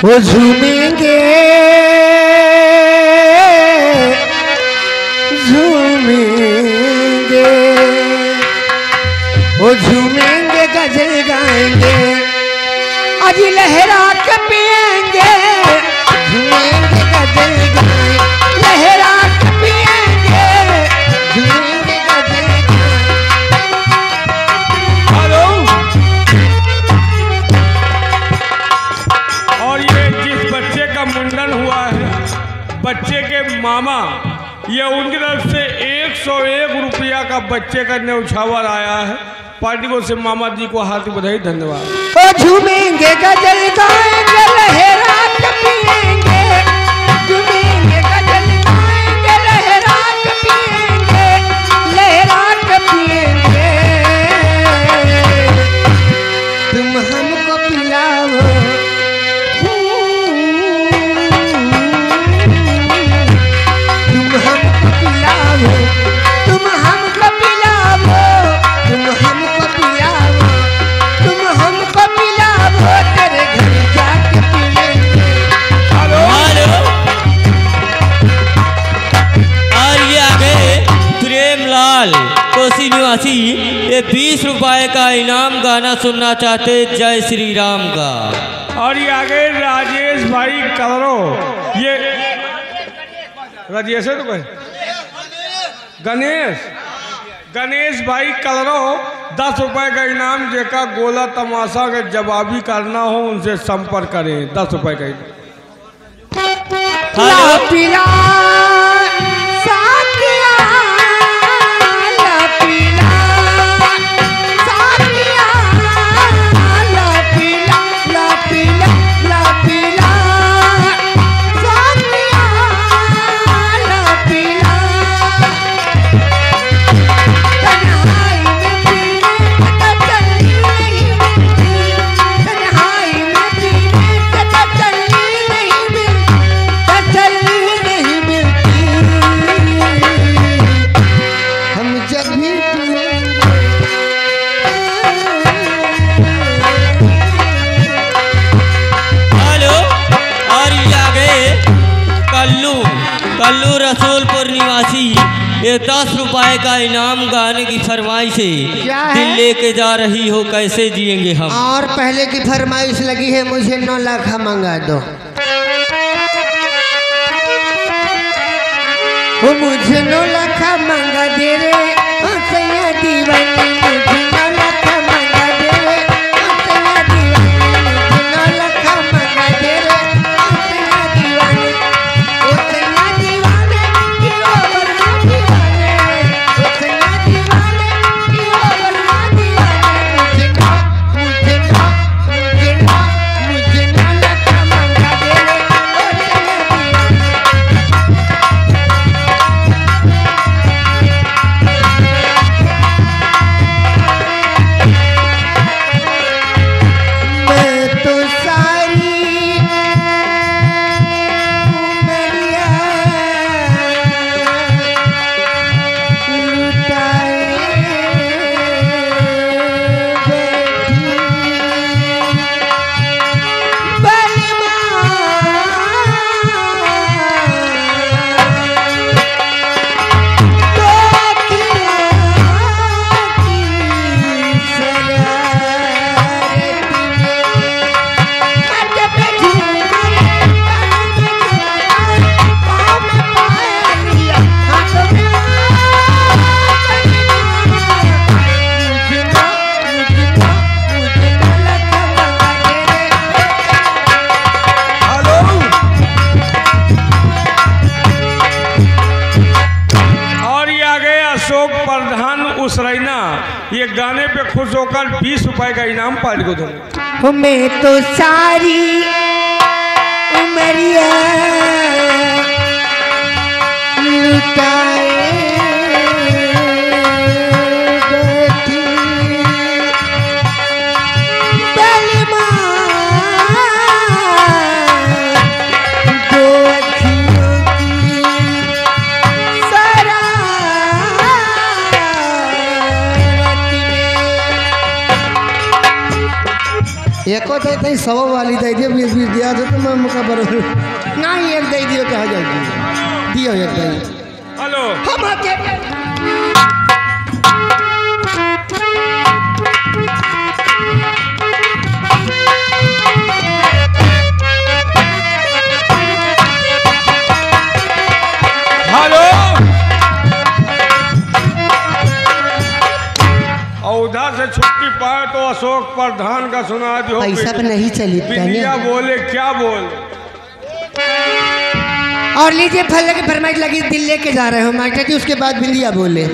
वो झूमेंगे झूमेंगे वो झूमेंगे गजल गाएंगे आज लहरा के पिएंगे झूमेंगे गजल गाएंगे लहरा के पिएंगे झूमेंगे गजल हेलो। और ये जिस बच्चे का मुंडन हुआ है बच्चे के मामा ये उनकी तरफ से 101 रुपया का बच्चे का न्यौछावर आया है। पार्टी को से मामा जी को हार्दिक बधाई धन्यवाद। झूमेंगे गजल गाएंगे लहरा के पिएंगे झूमेंगे गजल गाएंगे लहरा के पिएंगे लहरा के पिएंगे तुम हमको पिलाओ तुम हमको पिलाओ तुम हमको पिलाओ तुम हमको पिलाओ तुम हमको पिलाओ तेरे घर जाके पिएंगे। हेलो। और ये आगे प्रेमलाल कोसी निवासी ये 20 रुपए का इनाम गाना सुनना चाहते जय श्री राम का। और ये आगे राजेश भाई करो ये राजेश है तो कहे गणेश भाई कलरो 10 रुपए का इनाम जेका गोला तमाशा के जवाबी करना हो उनसे संपर्क करें। 10 रुपए का इनाम। ला पिला साकिया ला पिला साकिया ला पिला ला पिला ला पिला साकिया ला पिला तन्हाई में पीने का चलनी नहीं मिलती तन्हाई में पीने का चलनी नहीं मिलती चलनी नहीं मिलती हम जब भी हेलो। और ये आगे कल्लू रसूलपुर निवासी ये 10 रुपए का इनाम गाने की फरमाइश क्या है। है? दिल लेके जा रही हो कैसे जिएंगे हम। और पहले की फरमाइश लगी है मुझे 9 लाख मंगा दो वो मुझे 9 लाख मंगा दे रे सैया दीवानी मुझे 9 लाख मंगा दे रे सैया दीवानी मुझे 9 लाख मंगा दे रे सैया दीवानी ओ सैया दीवाने की ओ बरना दीवाने ओ सैया दीवाने की ओ बरना दीवाने मुझे 9 लाख मंगा दे रे ओ सैया दीवाने मैं तो सारी उमरिया लुटाए बैठी बलमा तो हेलो। और ये आ गए अशोक प्रधान उसरैना ये गाने पे खुश होकर 20 रुपए का इनाम पार्टी को दूंगा। मैं तो सारी उमरिया लुटाए बैठी बलमा दो अखियों की शरारत में एको कहते थे 100 वाली दे दियो 20 दिया तो मैं मुका बरोबर नहीं एक दे दियो कहा जाएगी दियो एक दे हेलो हम आके हेलो उधर से छुट्टी पाए तो अशोक प्रधान का सुना दो। पैसा पे नहीं चली बिंदिया बोले क्या बोल और लीजिए फल की फरमाइश लगी दिल लेके जा रहे हो मास्टर जी उसके बाद बिंदिया बोले